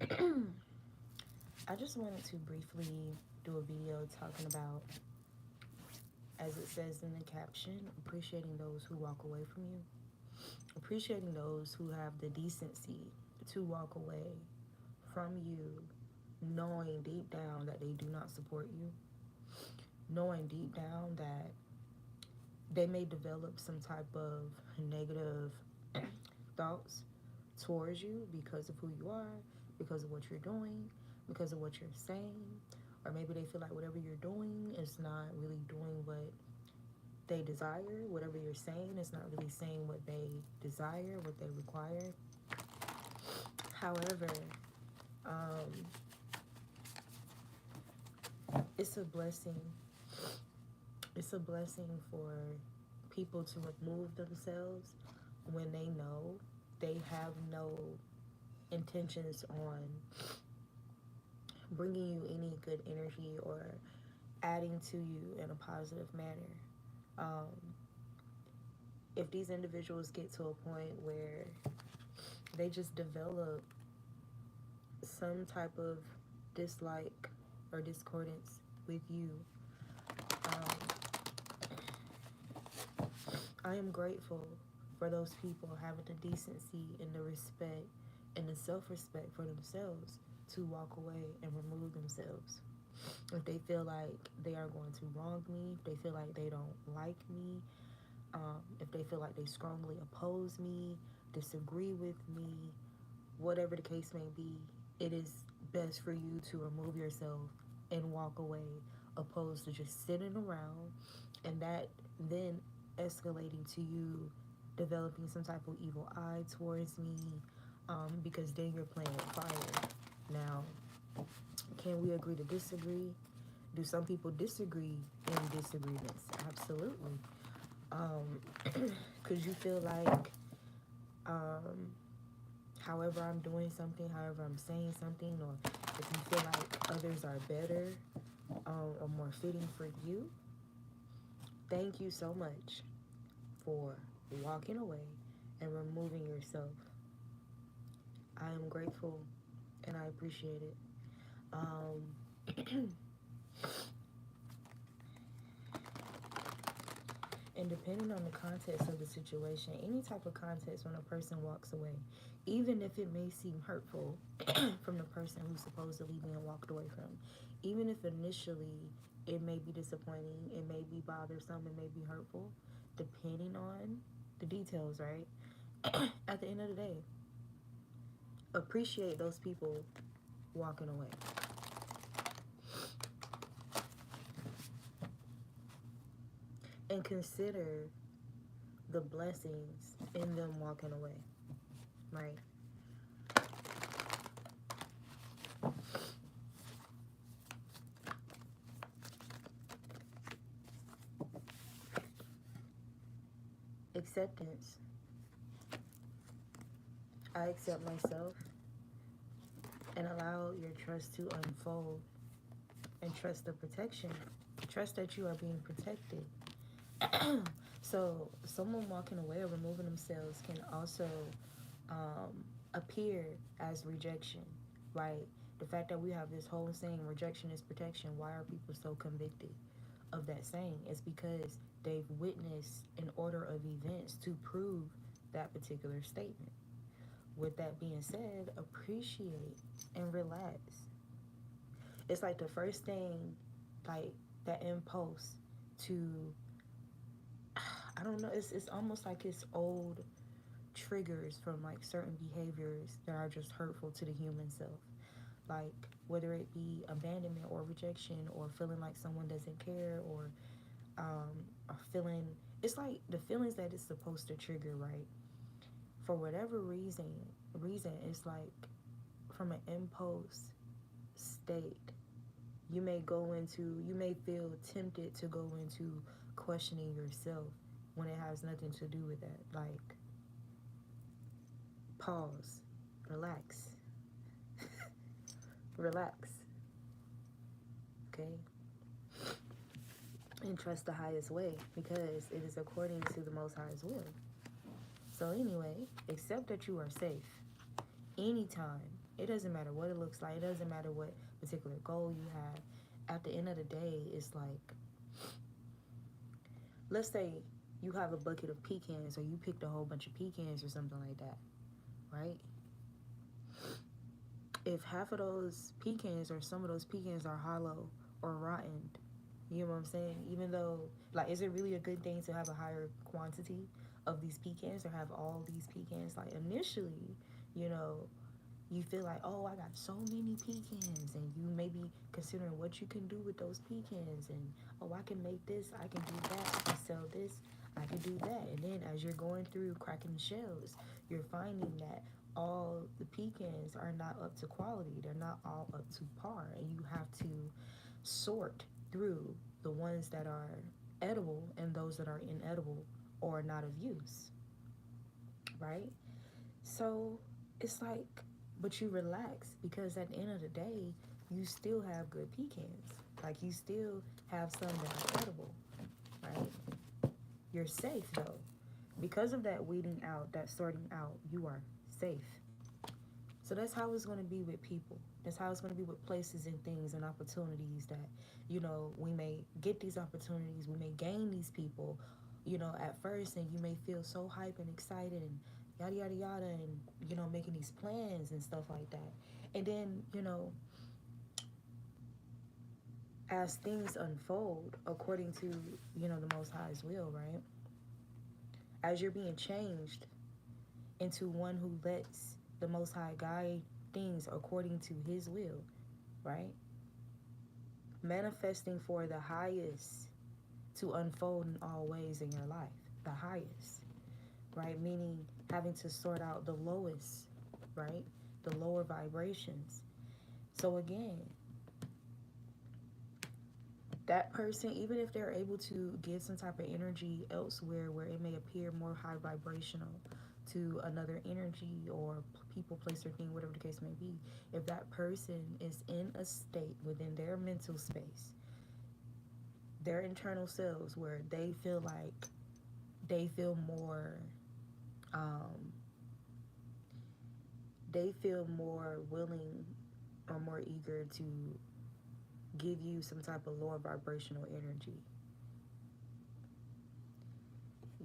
I just wanted to briefly do a video talking about, as it says in the caption, appreciating those who walk away from you, appreciating those who have the decency to walk away from you, knowing deep down that they do not support you, knowing deep down that they may develop some type of negative thoughts towards you because of who you are, because of what you're doing, because of what you're saying, or maybe they feel like whatever you're doing is not really doing what they desire. Whatever you're saying is not really saying what they desire, what they require. However, um, it's a blessing. It's a blessing for people to remove themselves when they know they have no intentions on bringing you any good energy or adding to you in a positive manner. Um, if these individuals get to a point where they just develop some type of dislike or discordance with you, I am grateful for those people having the decency and the respect and the self-respect for themselves to walk away and remove themselves. If they feel like they are going to wrong me, if they feel like they don't like me, if they feel like they strongly oppose me, disagree with me, whatever the case may be, it is best for you to remove yourself and walk away, opposed to just sitting around and that then escalating to you developing some type of evil eye towards me, because then you're playing with fire. Now, can we agree to disagree? Do some people disagree in disagreements? Absolutely. Because you feel like, however I'm doing something, however I'm saying something, or if you feel like others are better or more fitting for you, thank you so much for walking away and removing yourself. I am grateful and I appreciate it. And depending on the context of the situation, any type of context when a person walks away, even if it may seem hurtful from the person who's supposedly being walked away from, even if initially it may be disappointing, it may be bothersome, it may be hurtful, depending on the details, right? At the end of the day, appreciate those people walking away. And consider the blessings in them walking away, right? Acceptance. I accept myself and allow your trust to unfold and trust the protection. Trust that you are being protected. So someone walking away or removing themselves can also appear as rejection, right? The fact that we have this whole saying, rejection is protection, why are people so convicted of that saying? It's because they've witnessed an order of events to prove that particular statement. With that being said, appreciate and relax. It's like the first thing, like that impulse to, I don't know, it's almost like it's old triggers from like certain behaviors that are just hurtful to the human self. Like whether it be abandonment or rejection or feeling like someone doesn't care or feeling, it's like the feelings that it's supposed to trigger, right? For whatever reason, it's like from an impulse state, you may feel tempted to go into questioning yourself when it has nothing to do with that. Like, pause, relax, relax, okay? And trust the highest way because it is according to the Most High's will. So anyway, accept that you are safe anytime. It doesn't matter what it looks like. It doesn't matter what particular goal you have. At the end of the day, it's like, let's say you have a bucket of pecans, or you picked a whole bunch of pecans or something like that, right? If half of those pecans or some of those pecans are hollow or rotten, you know what I'm saying? Even though, like, is it really a good thing to have a higher quantity of these pecans or have all these pecans? Like, initially, you know, you feel like, oh, I got so many pecans, and you may be considering what you can do with those pecans, and oh, I can make this, I can do that, I can sell this, I can do that. And then as you're going through cracking the shells, you're finding that all the pecans are not up to quality. They're not all up to par, and you have to sort through the ones that are edible and those that are inedible or not of use, right? So it's like, but you relax, because at the end of the day, you still have good pecans. Like, you still have some that are edible, right? You're safe though. Because of that weeding out, that sorting out, you are safe. So that's how it's going to be with people. That's how it's going to be with places and things and opportunities that, you know, we may get these opportunities, we may gain these people, you know, at first, and you may feel so hype and excited and yada, yada, yada, and, you know, making these plans and stuff like that. And then, you know, as things unfold according to, you know, the Most High's will, right? As you're being changed into one who lets the Most High guide things according to His will, right? Manifesting for the highest to unfold in all ways in your life, the highest, right? Meaning having to sort out the lowest, right? The lower vibrations. So again, that person, even if they're able to give some type of energy elsewhere where it may appear more high vibrational to another energy or people, place, or thing, whatever the case may be, if that person is in a state within their mental space, their internal selves, where they feel like they feel more willing or more eager to give you some type of lower vibrational energy.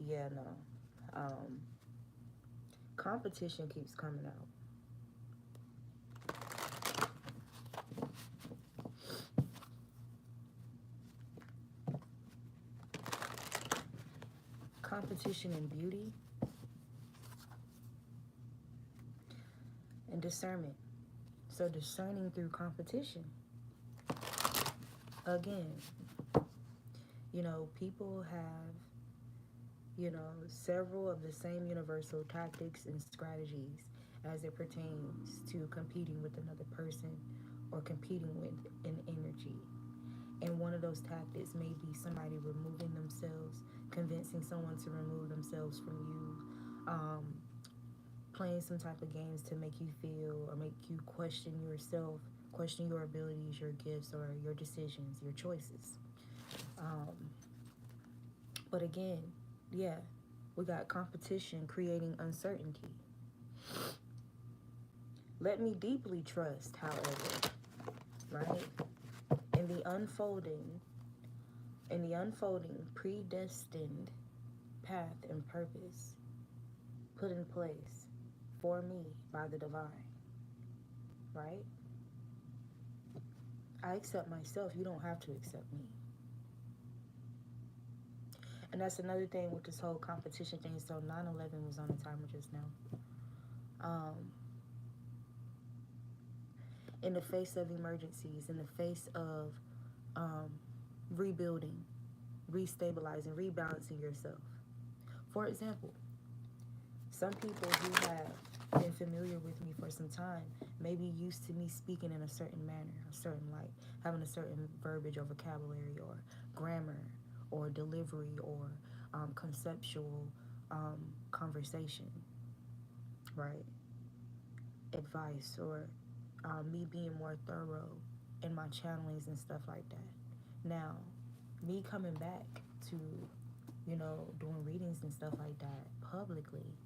Yeah, no. Competition keeps coming out. Competition in beauty and discernment. So discerning through competition. Again, you know, people have, you know, several of the same universal tactics and strategies as it pertains to competing with another person or competing with an energy. And one of those tactics may be somebody removing themselves, convincing someone to remove themselves from you, playing some type of games to make you feel or make you question yourself, question your abilities, your gifts, or your decisions, your choices. But again, yeah, we got competition creating uncertainty. Let me deeply trust, however, right? In the unfolding, predestined path and purpose put in place for me by the divine, right? I accept myself. You don't have to accept me. And that's another thing with this whole competition thing. So 9/11 was on the timer just now. In the face of emergencies, in the face of rebuilding, restabilizing, rebalancing yourself. For example, some people who have been familiar with me for some time may be used to me speaking in a certain manner, a certain light, having a certain verbiage or vocabulary or grammar or delivery or conceptual conversation, right? Advice or me being more thorough in my channelings and stuff like that. Now, me coming back to, you know, doing readings and stuff like that publicly,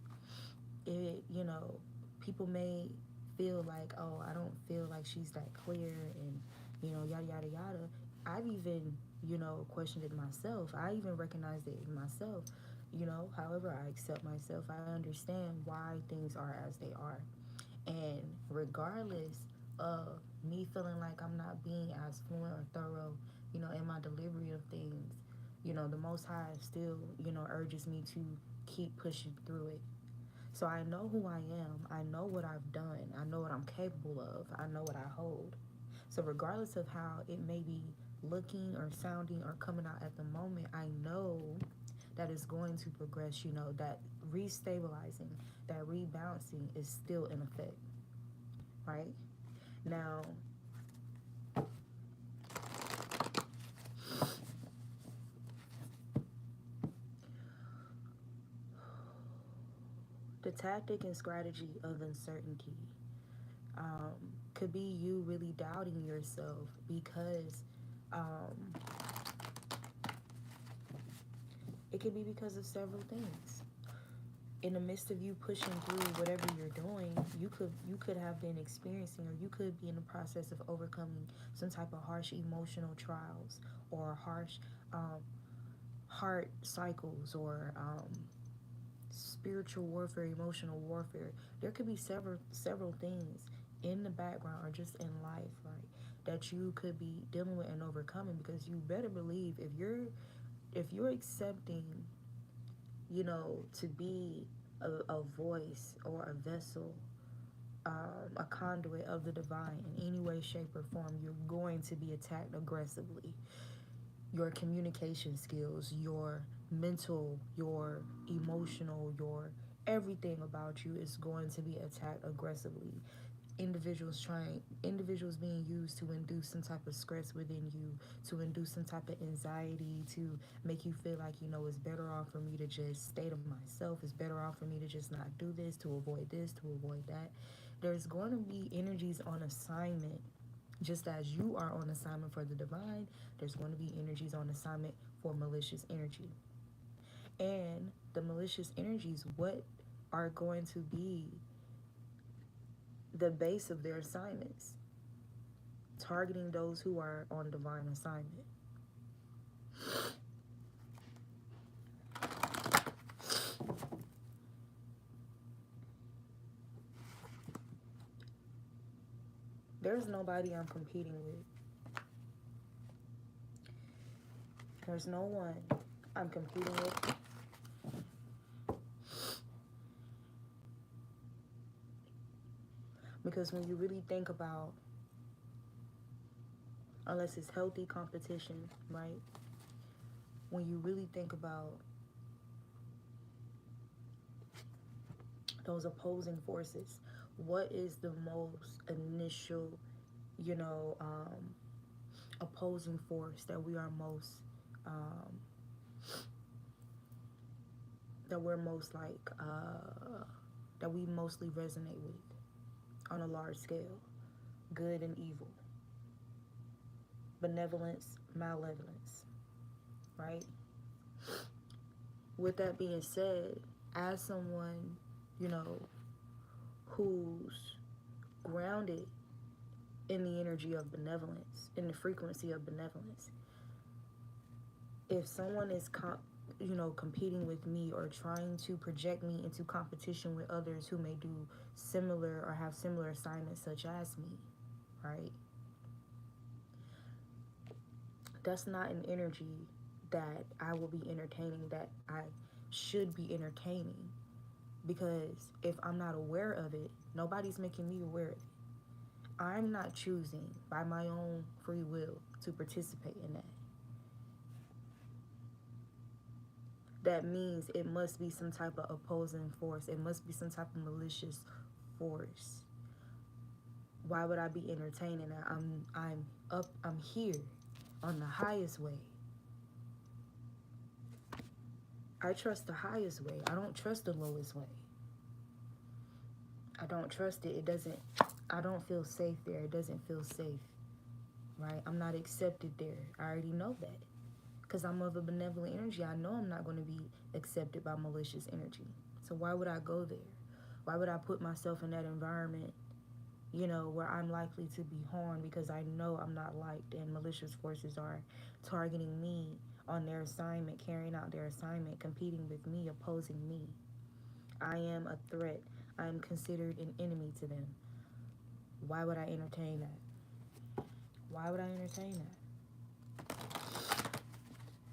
it, you know, people may feel like like, oh, I don't feel like she's that clear, and yada yada yada. I've even questioned it myself. I even recognized it in myself. However, I accept myself. I understand why things are as they are, and regardless of me feeling like I'm not being as fluent or thorough, in my delivery of things, the Most High still, urges me to keep pushing through it. So I know who I am. I know what I've done. I know what I'm capable of. I know what I hold. So regardless of how it may be looking or sounding or coming out at the moment, I know that it's going to progress. That restabilizing, that rebalancing is still in effect, right? Now, the tactic and strategy of uncertainty could be you really doubting yourself because it could be because of several things. In the midst of you pushing through whatever you're doing, you could have been experiencing, or you could be in the process of overcoming some type of harsh emotional trials, or harsh heart cycles, or spiritual warfare, emotional warfare. There could be several things in the background or just in life, right, that you could be dealing with and overcoming. Because you better believe, if you're accepting, to be a voice or a vessel, a conduit of the divine in any way, shape, or form, you're going to be attacked aggressively. Your communication skills, your mental, your emotional, your everything about you is going to be attacked aggressively. Individuals being used to induce some type of stress within you, to induce some type of anxiety, to make you feel like, it's better off for me to just stay to myself, it's better off for me to just not do this, to avoid that. There's going to be energies on assignment. Just as you are on assignment for the divine, there's going to be energies on assignment for malicious energy. And the malicious energies, what are going to be the base of their assignments? Targeting those who are on divine assignment. There's nobody I'm competing with. There's no one I'm competing with. Because when you really think about, unless it's healthy competition, right? When you really think about those opposing forces, what is the most initial, opposing force that we are most, that we're most like, that we mostly resonate with on a large scale? Good and evil. Benevolence, malevolence, right? With that being said, as someone, who's grounded in the energy of benevolence, in the frequency of benevolence, if someone is competing with me or trying to project me into competition with others who may do similar or have similar assignments such as me, right? That's not an energy that I will be entertaining, that I should be entertaining. Because if I'm not aware of it, nobody's making me aware of it. I'm not choosing by my own free will to participate in that. That means it must be some type of opposing force. It must be some type of malicious force. Why would I be entertaining that? I'm here on the highest way. I trust the highest way. I don't trust the lowest way. I don't trust it. I don't feel safe there. It doesn't feel safe, right? I'm not accepted there. I already know that. Because I'm of a benevolent energy. I know I'm not going to be accepted by malicious energy. So why would I go there? Why would I put myself in that environment, you know, where I'm likely to be harmed because I know I'm not liked and malicious forces are targeting me on their assignment, carrying out their assignment, competing with me, opposing me. I am a threat. I am considered an enemy to them. Why would I entertain that? Why would I entertain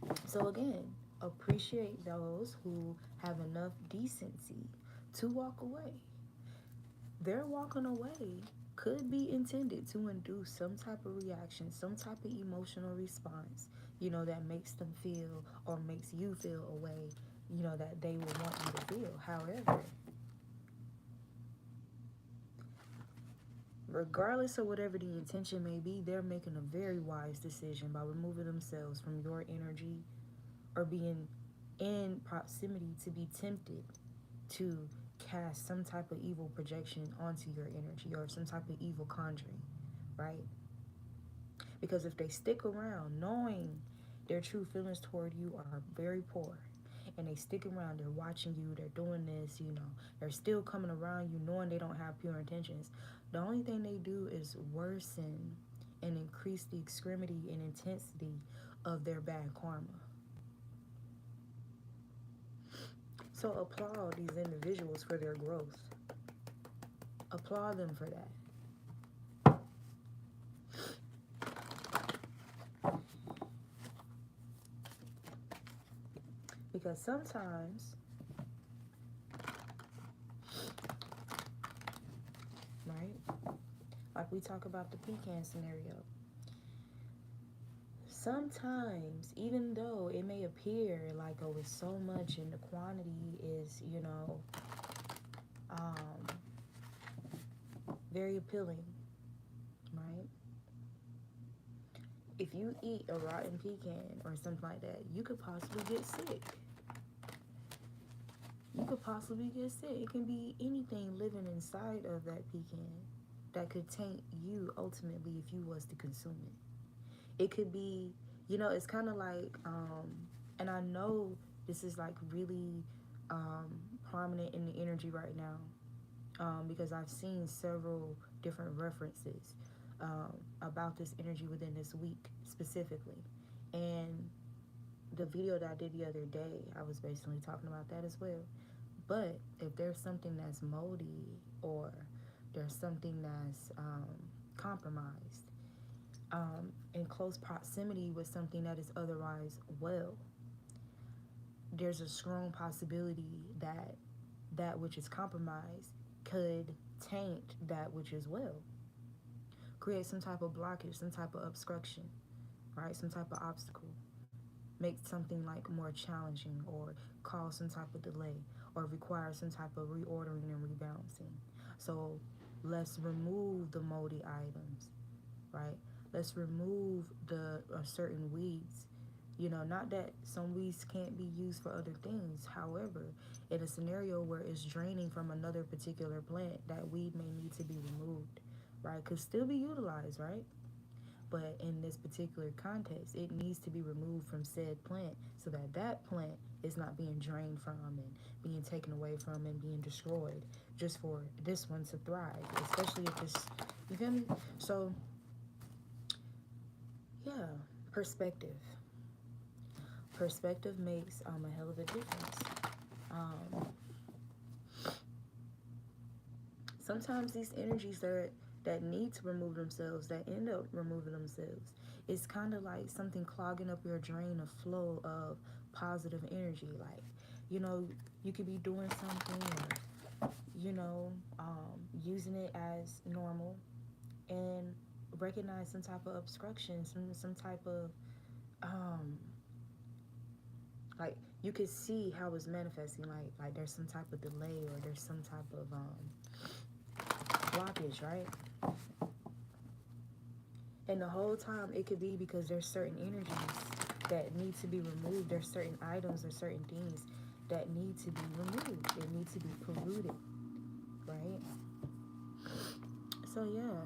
that? So again, appreciate those who have enough decency to walk away. Their walking away could be intended to induce some type of reaction, some type of emotional response, you know, that makes them feel or makes you feel a way, you know, that they would want you to feel. However, regardless of whatever the intention may be, they're making a very wise decision by removing themselves from your energy or being in proximity to be tempted to cast some type of evil projection onto your energy or some type of evil conjuring, right? Because if they stick around knowing their true feelings toward you are very poor, and they stick around, they're watching you, they're doing this, you know, they're still coming around you knowing they don't have pure intentions, the only thing they do is worsen and increase the extremity and intensity of their bad karma. So applaud these individuals for their growth. Applaud them for that. Because sometimes, right, like we talk about the pecan scenario, sometimes, even though it may appear like, oh, it's so much and the quantity is, you know, very appealing, right? If you eat a rotten pecan or something like that, you could possibly get sick. You could possibly get sick. It can be anything living inside of that pecan that could taint you ultimately if you was to consume it. It could be, you know, it's kind of like, and I know this is like really prominent in the energy right now, because I've seen several different references about this energy within this week specifically. And the video that I did the other day, I was basically talking about that as well. But if there's something that's moldy or there's something that's compromised, in close proximity with something that is otherwise well, there's a strong possibility that that which is compromised could taint that which is well, create some type of blockage, some type of obstruction, right? Some type of obstacle, make something like more challenging or cause some type of delay or require some type of reordering and rebalancing. So let's remove the moldy items, right? Let's remove the certain weeds. You know, not that some weeds can't be used for other things. However, in a scenario where it's draining from another particular plant, that weed may need to be removed, right? Could still be utilized, right? But in this particular context, it needs to be removed from said plant so that that plant is not being drained from and being taken away from and being destroyed just for this one to thrive, especially if it's, you feel me? So, yeah, perspective. Perspective makes a hell of a difference. Sometimes these energies that need to remove themselves, that end up removing themselves, it's kind of like something clogging up your drain of flow of positive energy. Like, you know, you could be doing something or, you know, using it as normal and recognize some type of obstruction, some type of, like, you could see how it's manifesting, like there's some type of delay or there's some type of blockage, right? And the whole time it could be because there's certain energies that need to be removed. There's certain items or certain things that need to be removed. They need to be polluted, right? So yeah,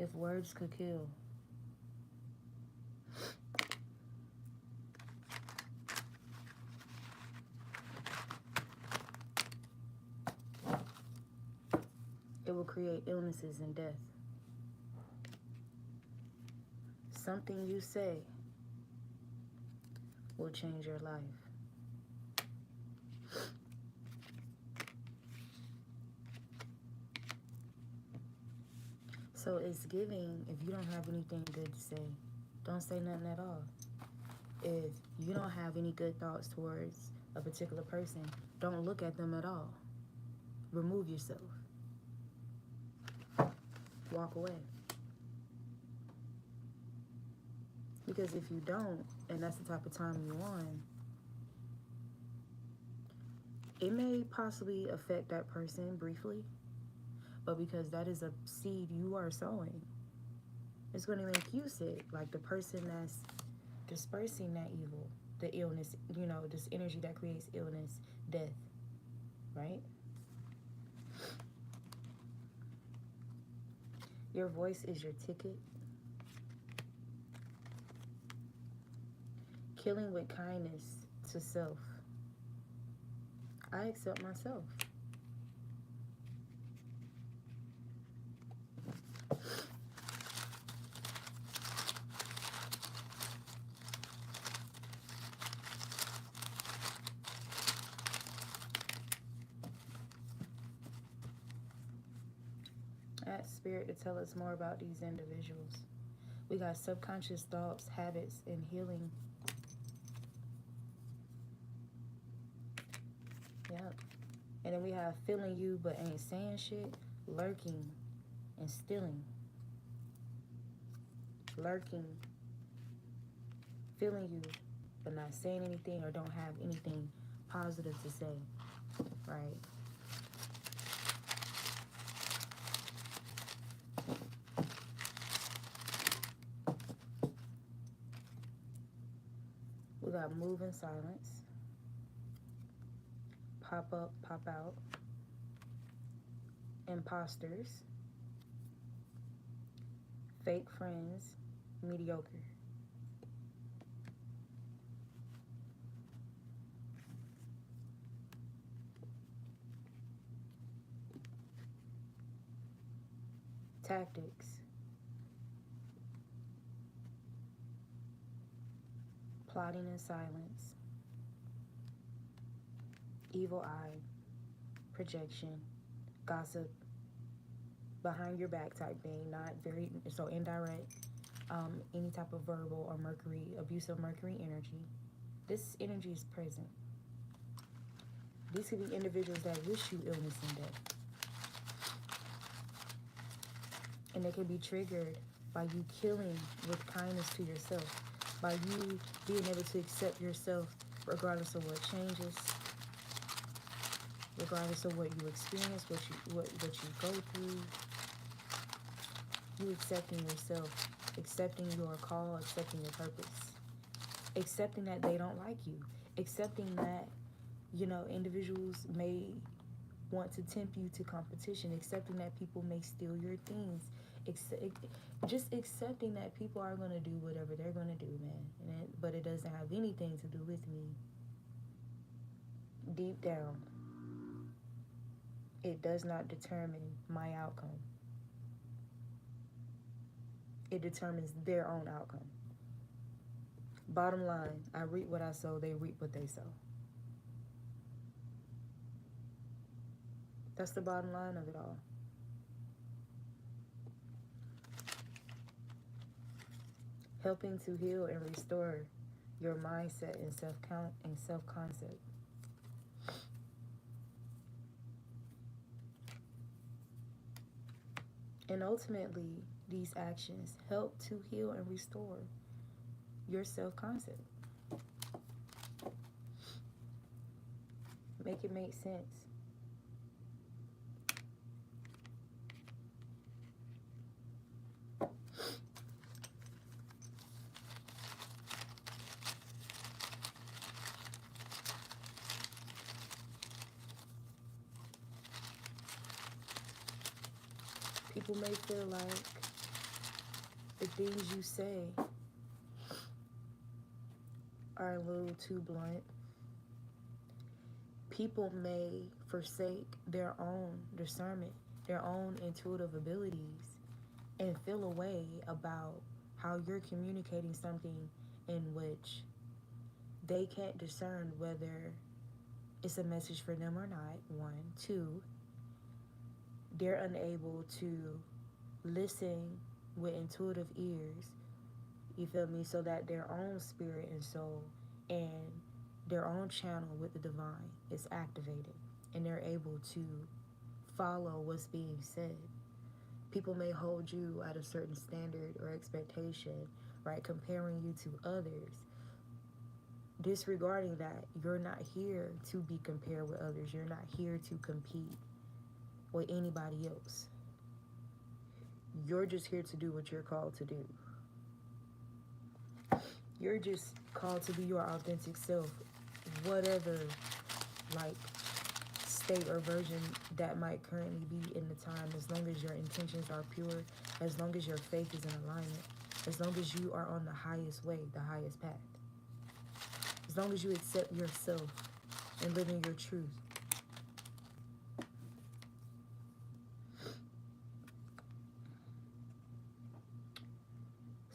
If words could kill, it will create illnesses and death. Something you say will change your life. So it's giving, if you don't have anything good to say, don't say nothing at all. If you don't have any good thoughts towards a particular person, don't look at them at all. Remove yourself. Walk away. Because if you don't, and that's the type of time you're on, it may possibly affect that person briefly, but because that is a seed you are sowing, it's going to make you sick. Like the person that's dispersing that evil, the illness, this energy that creates illness, death, right? Your voice is your ticket. Killing with kindness to self. I accept myself. Ask Spirit to tell us more about these individuals. We got subconscious thoughts, habits, and healing. Yep. And then we have feeling you but ain't saying shit, lurking and stealing. Lurking, feeling you but not saying anything or don't have anything positive to say, right? We got move in silence, pop up, pop out, imposters, fake friends, mediocre. Tactics. Plotting in silence. Evil eye. Projection. Gossip. Behind your back type thing. Not very, so indirect. Any type of verbal or Mercury, abusive Mercury energy. This energy is present. These could be individuals that wish you illness and death. And they can be triggered by you killing with kindness to yourself. By you being able to accept yourself regardless of what changes, regardless of what you experience, what you go through. You accepting yourself, accepting your call, accepting your purpose, accepting that they don't like you, accepting that, individuals may want to tempt you to competition, accepting that people may steal your things, just accepting that people are going to do whatever they're going to do, man. But it doesn't have anything to do with me. Deep down, it does not determine my outcome. It determines their own outcome. Bottom line, I reap what I sow, they reap what they sow. That's the bottom line of it all. Helping to heal and restore your mindset and self-concept. And ultimately, these actions help to heal and restore your self-concept. Make it make sense. People may feel like the things you say are a little too blunt. People may forsake their own discernment, their own intuitive abilities, and feel a way about how you're communicating something in which they can't discern whether it's a message for them or not, one. Two, they're unable to listen with intuitive ears, you feel me, so that their own spirit and soul and their own channel with the divine is activated and they're able to follow what's being said. People may hold you at a certain standard or expectation, right, comparing you to others, disregarding that you're not here to be compared with others. You're not here to compete with anybody else. You're just here to do what you're called to do. You're just called to be your authentic self, whatever like state or version that might currently be in the time, as long as your intentions are pure, as long as your faith is in alignment, as long as you are on the highest way, the highest path, as long as you accept yourself and live in your truth.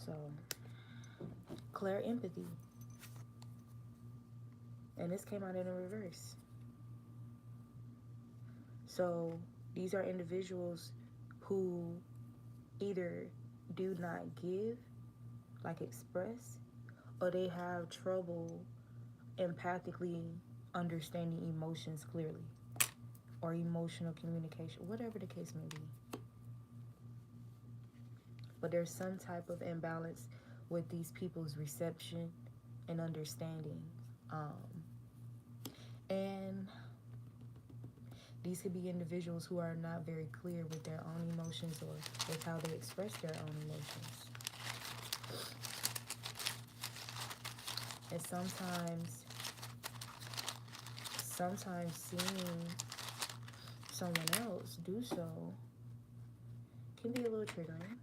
So, clear empathy. And this came out in a reverse. So, these are individuals who either do not give, like express, or they have trouble empathically understanding emotions clearly, or emotional communication, whatever the case may be. But there's some type of imbalance with these people's reception and understanding. And these could be individuals who are not very clear with their own emotions or with how they express their own emotions. And sometimes seeing someone else do so can be a little triggering.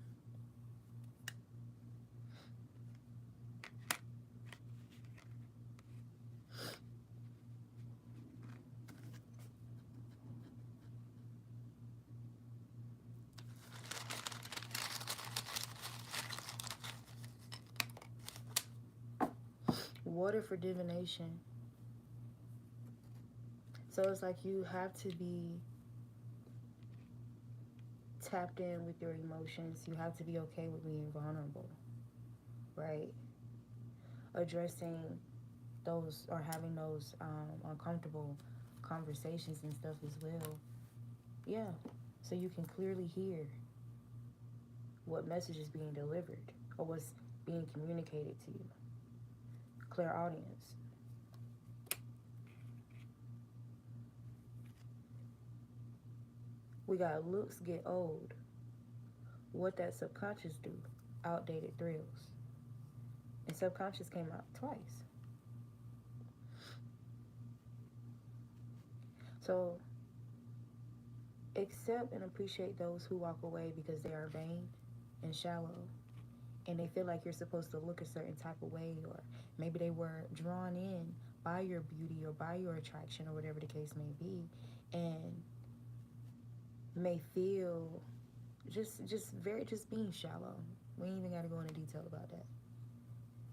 Water for divination. So it's like you have to be tapped in with your emotions. You have to be okay with being vulnerable, right? Addressing those or having those uncomfortable conversations and stuff as well. Yeah, so you can clearly hear what message is being delivered or what's being communicated to you. Clairaudience. We got looks get old. What that subconscious do? Outdated thrills. And subconscious came out twice. So accept and appreciate those who walk away because they are vain and shallow, and they feel like you're supposed to look a certain type of way, or maybe they were drawn in by your beauty or by your attraction or whatever the case may be, and may feel just being shallow. We ain't even got to go into detail about that.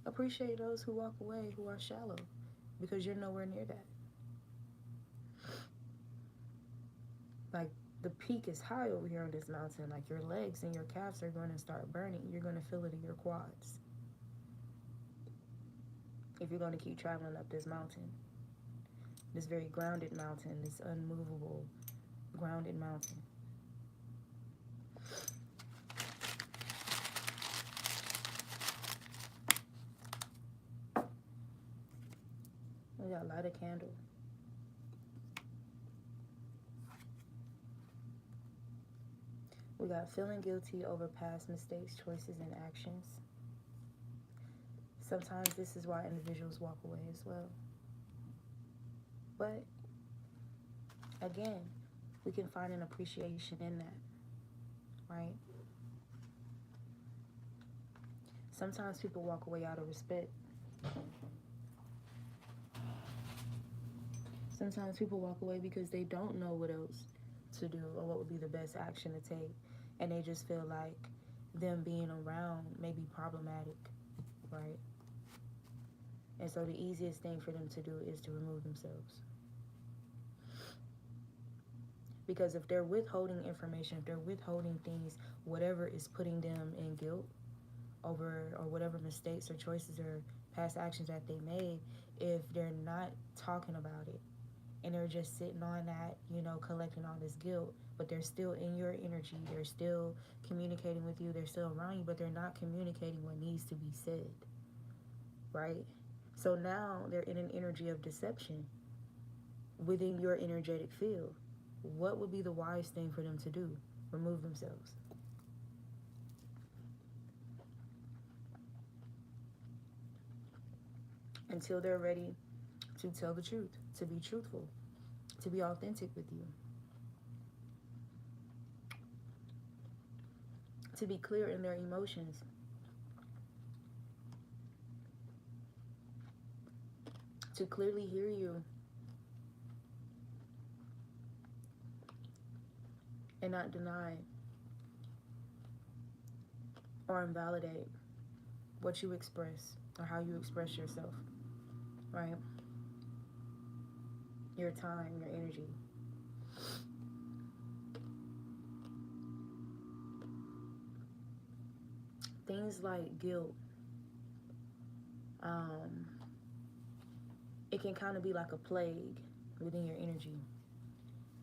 Appreciate those who walk away who are shallow, because you're nowhere near that. Like, the peak is high over here on this mountain. Like, your legs and your calves are going to start burning. You're going to feel it in your quads if you're going to keep traveling up this mountain. This very grounded mountain, this unmovable, grounded mountain. We got light a candle. We got feeling guilty over past mistakes, choices, and actions. Sometimes this is why individuals walk away as well. But again, we can find an appreciation in that, right? Sometimes people walk away out of respect. Sometimes people walk away because they don't know what else to do or what would be the best action to take. And they just feel like them being around may be problematic, right? And so the easiest thing for them to do is to remove themselves. Because if they're withholding information, if they're withholding things, whatever is putting them in guilt over, or whatever mistakes or choices or past actions that they made, if they're not talking about it and they're just sitting on that, collecting all this guilt, but they're still in your energy, they're still communicating with you, they're still around you, but they're not communicating what needs to be said, right? So now they're in an energy of deception within your energetic field. What would be the wise thing for them to do? Remove themselves. Until they're ready to tell the truth, to be truthful, to be authentic with you, to be clear in their emotions, to clearly hear you and not deny or invalidate what you express or how you express yourself, right? Your time, your energy. Things like guilt, it can kind of be like a plague within your energy.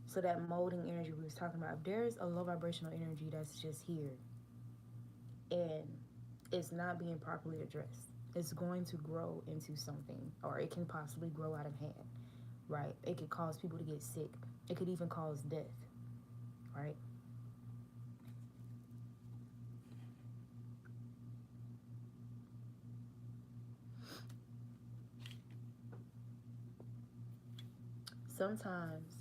So that molding energy we was talking about, if there's a low vibrational energy that's just here and it's not being properly addressed, it's going to grow into something, or it can possibly grow out of hand, right? It could cause people to get sick. It could even cause death, right? Sometimes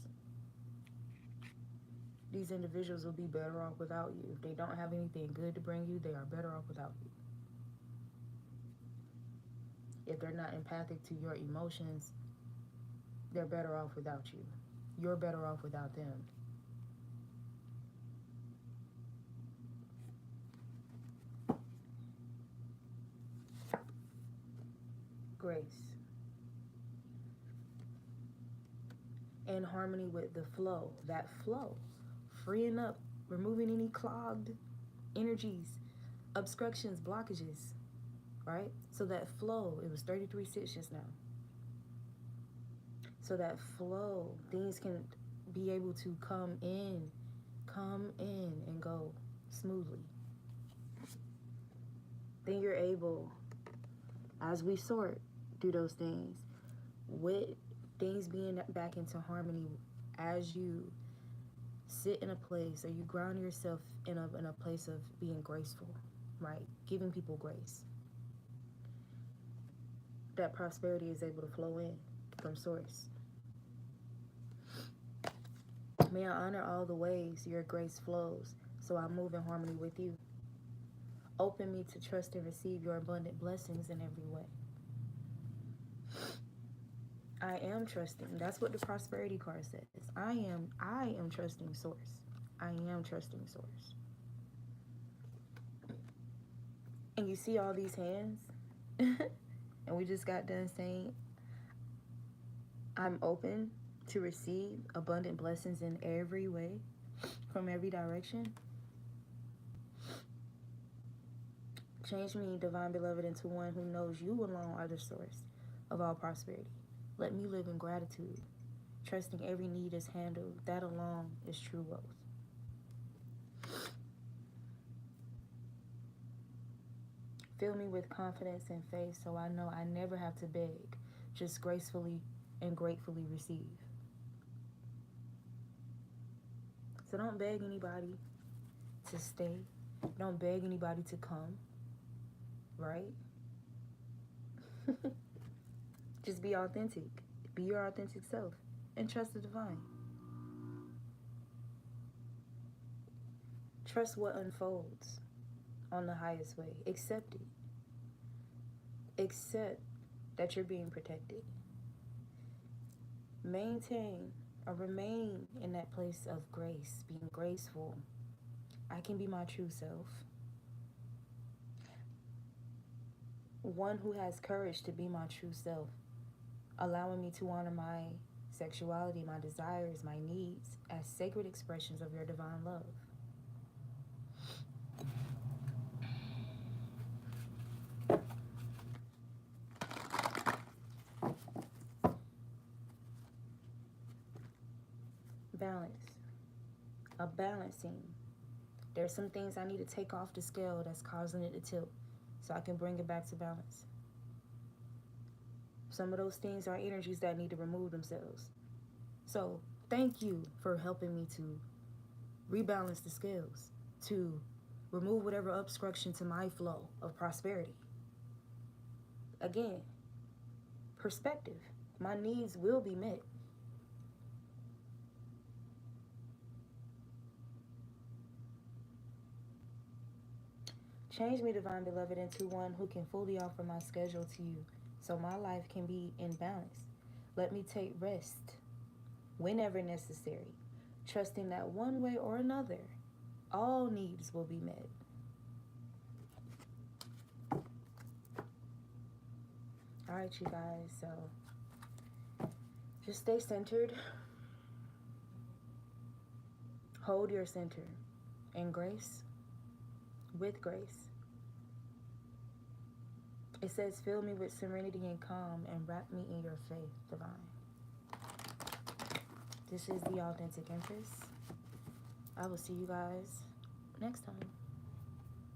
these individuals will be better off without you. If they don't have anything good to bring you, they are better off without you. If they're not empathic to your emotions, they're better off without you. You're better off without them. Grace. In harmony with the flow. That flow. Freeing up, removing any clogged energies, obstructions, blockages, right? So that flow, it was 33 stitches now. So that flow, things can be able to come in and go smoothly. Then you're able, as we sort through those things, with things being back into harmony, as you sit in a place or you ground yourself in a place of being graceful, right? Giving people grace. That prosperity is able to flow in from source. May I honor all the ways your grace flows, so I move in harmony with you. Open me to trust and receive your abundant blessings in every way. I am trusting. That's what the prosperity card says. I am trusting source. I am trusting source. And you see all these hands? And we just got done saying, I'm open to receive abundant blessings in every way, from every direction. Change me, divine beloved, into one who knows you alone are the source of all prosperity. Let me live in gratitude, trusting every need is handled. That alone is true wealth. Fill me with confidence and faith so I know I never have to beg, just gracefully and gratefully receive. So don't beg anybody to stay. Don't beg anybody to come, right? Just be authentic. Be your authentic self and trust the divine. Trust what unfolds on the highest way. Accept it. Accept that you're being protected. Maintain or remain in that place of grace, being graceful. I can be my true self. One who has courage to be my true self, allowing me to honor my sexuality, my desires, my needs as sacred expressions of your divine love. Balance. A balancing. There's some things I need to take off the scale that's causing it to tilt so I can bring it back to balance. Some of those things are energies that need to remove themselves. So thank you for helping me to rebalance the scales, to remove whatever obstruction to my flow of prosperity. Again, perspective. My needs will be met. Change me, Divine Beloved, into one who can fully offer my schedule to you so my life can be in balance. Let me take rest whenever necessary, trusting that one way or another, all needs will be met. All right, you guys, so just stay centered. Hold your center in grace, with grace. It says, fill me with serenity and calm and wrap me in your faith, Divine. This is the Authentic Empress. I will see you guys next time.